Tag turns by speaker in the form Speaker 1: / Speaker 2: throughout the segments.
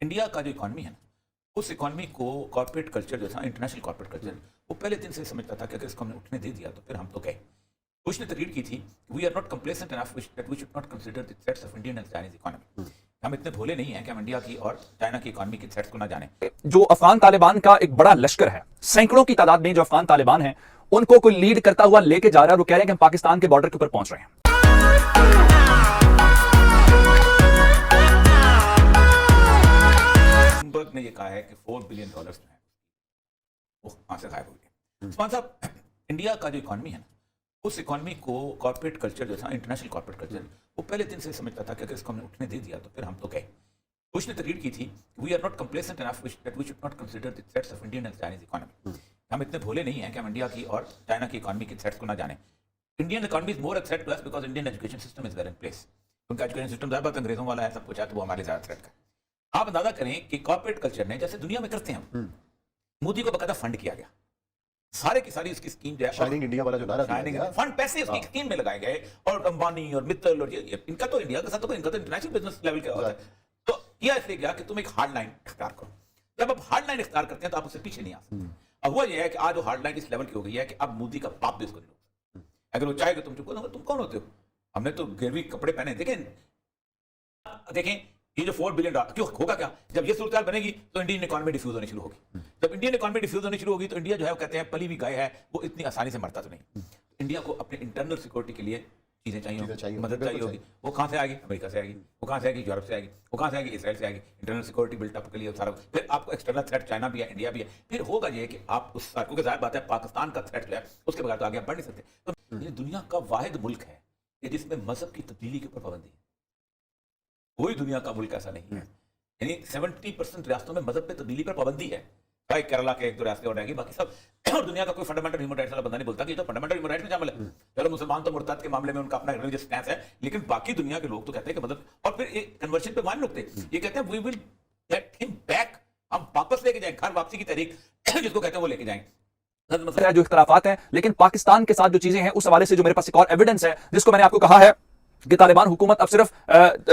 Speaker 1: India का जो economy है ना, उस इकॉनमी को कॉर्पोरेट कल्चर जो था, इंटरनेशनल कॉर्पोरेट कल्चर, वो पहले दिन से समझता था कि अगर इसको हमने उठने दे दिया तो फिर हम तो गए। बुश ने तकरीर की थी, we are not complacent enough that we should not consider the threats of Indian and Chinese economy. हम इतने भोले नहीं हैं कि हम इंडिया की और चाइना की इकॉनमी के थ्रेट्स को ना जाने।
Speaker 2: जो अफगान तालिबान का एक बड़ा लश्कर है, सैकड़ों की तादाद में जो अफगान तालिबान है, उनको कोई लीड करता हुआ लेके जा रहा है। वो कह रहे हैं कि हम पाकिस्तान के बॉर्डर के ऊपर पहुंच रहे हैं।
Speaker 1: ब्लूमबर्ग ने ये कहा है कि $4 बिलियन जो है वो वहां से गायब हो गए। उस्मान साहब, इंडिया का जो इकॉनमी है ना, उस इकॉनमी को कॉर्पोरेट कल्चर जो था, इंटरनेशनल कॉर्पोरेट कल्चर, वो पहले दिन से समझता था कि अगर इसको हमने उठने दे दिया तो फिर हम तो गए। बुश ने तकरीर की थी, we are not complacent enough that we should not consider the threats of Indian and Chinese economy. हम इतने भोले नहीं हैं कि हम इंडिया की और चाइना की इकॉनमी के थ्रेट्स को ना जाने। Indian economy is more a threat to us because Indian education system is well in place. उनका एजुकेशन सिस्टम ज़्यादा अंग्रेजों वाला है, सब कुछ है, तो वो हमारे ज़्यादा थ्रेट का। आप अंदाजा करें कि कॉर्पोरेट कल्चर ने, जैसे दुनिया में करते हैं, मोदी को बकायदा फंड किया गया, सारे की सारी इसकी स्कीम जो है,
Speaker 3: शाइनिंग इंडिया वाला जो नारा दिया
Speaker 1: शाइनिंग
Speaker 3: गया,
Speaker 1: फंड पैसे उसकी स्कीम में लगाए गए, और अंबानी और मित्तल और ये इनका तो इंडिया के साथ तो इनका तो इंटरनेशनल बिजनेस लेवल का होता है। तो यह इसलिए गया कि तुम एक हार्ड लाइन इख्तियार करो। जब आप हार्ड लाइन इख्तियार करते हैं तो आप उससे पीछे नहीं आ सकते। अब वो ये है कि आज वो हार्ड लाइन इस लेवल की हो गई है कि अब मोदी का बाप भी उसको नहीं रोक सकता। अगर वो चाहे कि तुम चुप करो, तुम कौन होते हो? हमने तो गिरवी कपड़े पहने। देखें ये जो $4 बिलियन, क्यों होगा क्या? जब ये सूरत बनेगी तो इंडियन इकॉनमी डिफ्यूज होनी शुरू होगी। जब इंडियन इकॉनमी डिफ्यूज होनी शुरू होगी तो इंडिया जो है वो कहते हैं पली भी गाय है, वो इतनी आसानी से मरता तो नहीं। इंडिया को अपने इंटरनल सिक्योरिटी के लिए चीजें चाहिए, मदद चाहिए होगी। वो कहाँ से आएगी? अमेरिका से आएगी। वो कहाँ से आएगी? यूरोप से आएगी। वो कहाँ से आएगी? इसराइल से आएगी। इंटरनल सिक्योरिटी बिल्टअप के लिए सारा। फिर आपको एक्सटर्नल थ्रेट चाइना भी है, इंडिया भी है। फिर होगा ये कि आप उस, क्योंकि जाहिर बात है पाकिस्तान का थ्रेट जो है उसके बगैर तो आगे आप बढ़ नहीं सकते। तो ये दुनिया का वाहिद मुल्क है कि जिसमें मजहब की तब्दीली के ऊपर पाबंदी है। कोई दुनिया का मुल्क ऐसा नहीं है। यानी 70% रियासतों में मजहब पे तब्दीली पर पाबंदी है। भाई केरला के 1-2 रियासतें और रहेगी, बाकी सब और दुनिया का कोई फंडामेंटल ह्यूमन राइट्स वाला बंदा नहीं बोलता कि तो फंडामेंटल ह्यूमन राइट्स में शामिल है। चलो मुसलमान तो मुर्ताद के मामले में उनका अपना रिलीजियस स्टैंस है, लेकिन बाकी दुनिया के लोग तो कहते हैं कि मदद, और फिर एक कन्वर्शन पे मान रुकते, ये कहते हैं we will get him back, हम वापस लेके जाएंगे, घर वापसी की तारीख जिसको कहते हैं वो लेके जाएंगे।
Speaker 2: जो इख्तलाफात हैं, लेकिन पाकिस्तान के साथ जो चीजें हैं उस हवाले से जो मेरे पास एक और एविडेंस है, जिसको मैंने आपको कहा है कि तालिबान हुकूमत अब सिर्फ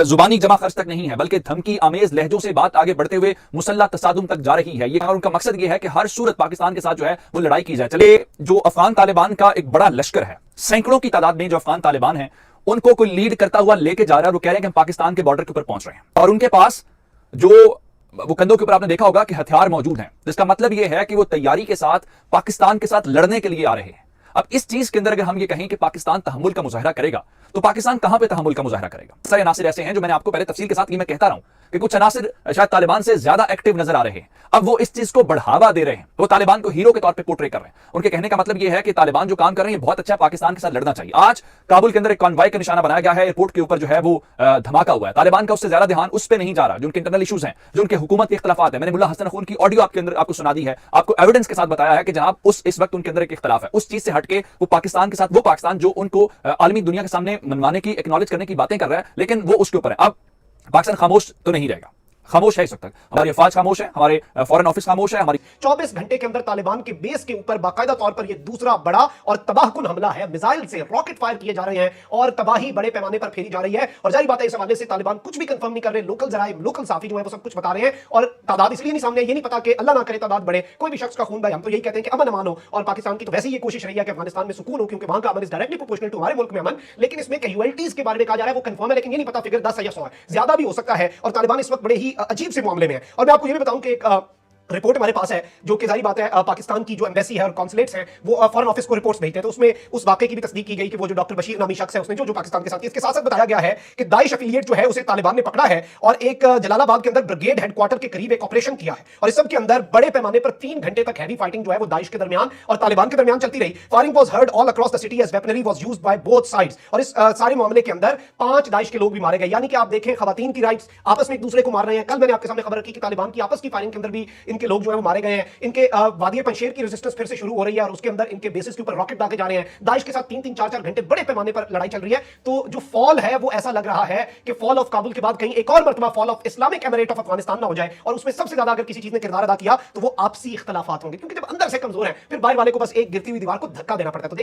Speaker 2: जुबानी जमा खर्च तक नहीं है, बल्कि धमकी आमेज लहजों से बात आगे बढ़ते हुए मुसल्लह तसादुम तक जा रही है। ये और उनका मकसद ये है कि हर सूरत पाकिस्तान के साथ जो है वो लड़ाई की जाए। चलिए, जो अफगान तालिबान का एक बड़ा लश्कर है, सैकड़ों की तादाद में जो अफगान तालिबान है, उनको कोई लीड करता हुआ लेके जा रहा है। वो कह रहे हैं कि हम पाकिस्तान के बॉर्डर के ऊपर पहुंच रहे हैं, और उनके पास जो वो कंधों के ऊपर आपने देखा होगा कि हथियार मौजूद हैं, जिसका मतलब यह है कि वो तैयारी के साथ पाकिस्तान के साथ लड़ने के लिए आ रहे हैं। अब इस चीज के अंदर अगर हम ये कहें कि पाकिस्तान तहम्मुल का मुजाहरा करेगा, तो पाकिस्तान कहां पे तहम्मुल का मुजाहरा करेगा? सारे अनासिर ऐसे हैं जो मैंने आपको पहले तफसील के साथ ये मैं कहता रहा हूं कि कुछ अनासिर शायद तालिबान से ज्यादा एक्टिव नजर आ रहे हैं। अब वो इस चीज को बढ़ावा दे रहे हैं, वो तालिबान को हीरो के तौर पे पोर्ट्रे कर रहे हैं। उनके कहने का मतलब ये है कि तालिबान जो काम कर रहे हैं बहुत अच्छा, पाकिस्तान के साथ लड़ना चाहिए। आज काबुल के अंदर एक कॉन्वॉय का निशाना बनाया गया है, एयरपोर्ट के ऊपर जो है वो धमाका हुआ है। तालिबान का उससे ज्यादा ध्यान उस पर नहीं जा रहा, जो उनके इंटरनल इशूज हैं, जो उनके हुकूमत के इख्तलाफात है। मैंने मुल्ला हसन अखून की ऑडियो आपके अंदर आपको सुना दी है, आपको एविडेंस के साथ बताया है कि जनाब इस वक्त उनके अंदर एक इख्तलाफ है। उस चीज से हटके वो पाकिस्तान के साथ, वो पाकिस्तान जो उनको आलमी दुनिया के सामने मनवाने की, एक्नॉलेज करने की बातें कर रहा है, लेकिन वो उसके ऊपर है। अब पाकिस्तान खामोश तो नहीं रहेगा, खामोश है इस वक्त तक। हमारी अफवाज खामोश है, हमारे फॉरेन ऑफिस खामोश है। हमारी
Speaker 4: 24 घंटे के अंदर तालिबान के बेस के ऊपर बाकायदा तौर पर यह दूसरा बड़ा और तबाहकुन हमला है। मिसाइल से रॉकेट फायर किए जा रहे हैं और तबाही बड़े पैमाने पर फैली जा रही है। और जारी बात है, इस हवाले से तालिबान कुछ भी कंफर्म नहीं कर रहे। लोकल जराए, लोकल साफी जो है वो सब कुछ बता रहे हैं, और तादाद इसलिए नहीं सामने, ये नहीं पता कि अल्लाह ना करे तादाद बढ़े, कोई भी शख्स का खून भाई। हम तो यही कहते हैं कि अमन अमान हो, और पाकिस्तान की तो वैसे ही ये कोशिश रही है कि अफगानिस्तान में सुकून हो, क्योंकि वहां का अमन इज डायरेक्टली प्रोपोर्शनल टू हमारे मुल्क में अमन। लेकिन इसमें कैजुअलिटीज के बारे में कहा जा रहा है, वो कंफर्म है, लेकिन ये नहीं पता फिगर 10 है या 100 है, ज्यादा भी हो सकता है। और तालिबान इस वक्त बड़े ही अजीब से मामले में है। और मैं आपको ये भी बताऊं कि एक रिपोर्ट हमारे पास है, जो कि जारी बात है पाकिस्तान की जो एम्बेसी है और कॉन्सुलेट्स हैं वो फॉरेन ऑफिस को रिपोर्ट्स भेजते हैं, तो उसमें उस वाकये की भी तस्दीक की गई कि वो जो डॉक्टर बशीर नामी शख्स है उसने जो पाकिस्तान के साथ, इसके साथ साथ बताया गया है कि दाइश एफिलिएट जो है उसे तालिबान ने पकड़ा है और एक जलालाबाद के अंदर ब्रिगेड हेडक्वार्टर के करीब एक ऑपरेशन किया है। और इस सब के अंदर बड़े पैमाने पर 3 घंटे तक हैवी फाइटिंग जो है वो दाइश के दरमियान और तालिबान के दरमियान चलती रही। Firing was heard all across the city as weaponry was used by both sides. और इस सारे मामले के अंदर 5 दाइश के लोग भी मारे गए। यानी कि आप देखें, खवातीन की राइट्स आपस में एक दूसरे को मार रहे हैं। कल मैंने आपके सामने खबर रखी कि तालिबान की आपस की फायरिंग के अंदर भी इनके लोग जो है वो मारे गए। इनके वादी पंशेर की रेजिस्टेंस फिर से शुरू हो रही है और उसके अंदर इनके बेसिस के ऊपर रॉकेट दागे जा रहे हैं। दाइश के साथ 3-3, 4-4 घंटे बड़े पैमाने पर लड़ाई चल रही है। तो जो फॉल है वो ऐसा लग रहा है कि फॉल ऑफ काबुल के बाद कहीं एक और मर्तबा fall of Islamic emirate of Afghanistan ना हो जाए। और उसमें सबसे ज्यादा अगर किसी चीज ने किरदार अदा किया तो वो आपसी इख्तलाफात होंगे, क्योंकि जब अंदर से कमजोर है फिर बाहर वाले को बस एक गिरती हुई दीवार को धक्का देना पड़ता है। तो